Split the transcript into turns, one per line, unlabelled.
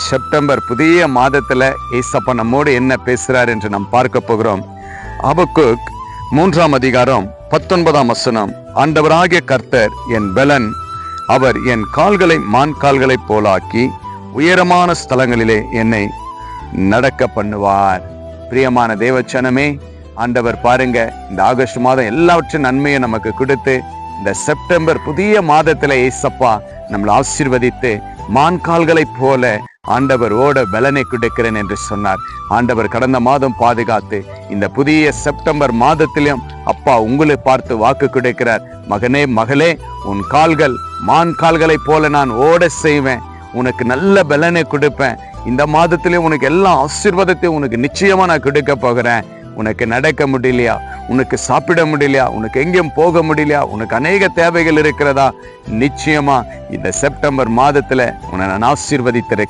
September புதிய மாதத்துல ஏசப்பா நம்மோடு என்ன பேசுறார் என்று நாம் பார்க்க போகிறோம். ஹபக்குக் 3ஆம் அதிகாரம் 19ஆம் வசனம். ஆண்டவராகிய கர்த்தர் என் பெலன், அவர் என் கால்களை மான் கால்களைப் போலாக்கி உயரமான ஸ்தலங்களிலே என்னை நடக்க பண்ணுவார். பிரியமான தேவச்சனமே, ஆண்டவர் பாருங்க, இந்த ஆகஸ்ட் மாதம் எல்லாவற்றும் நன்மையை நமக்கு கொடுத்து இந்த செப்டம்பர் புதிய மாதத்துல ஏசப்பா நம்மளை ஆசீர்வதித்து மான் கால்களைப் போல ஆண்டவர் ஓட பலனை கொடுக்கிறேன் என்று சொன்னார். ஆண்டவர் கடந்த மாதம் பாதுகாத்து இந்த புதிய செப்டம்பர் மாதத்திலும் அப்பா உங்களை பார்த்து வாக்கு கொடுக்கிறார். மகனே மகளே, உன் கால்கள் மான் கால்களைப் போல நான் ஓட செய்வேன், உனக்கு நல்ல பலனை கொடுப்பேன். இந்த மாதத்திலே உனக்கு எல்லா ஆசீர்வாதத்தையும் உனக்கு நிச்சயமா நான் கொடுக்க போகிறேன். உனக்கு நடக்க முடியலையா, உனக்கு சாப்பிட முடியலையா, உனக்கு எங்கேயும் போக முடியலையா, உனக்கு அநேக தேவைகள் இருக்கிறதா, நிச்சயமா இந்த செப்டம்பர் மாதத்துல உன்னை நான் ஆசீர்வதித்திருக்கிறேன்.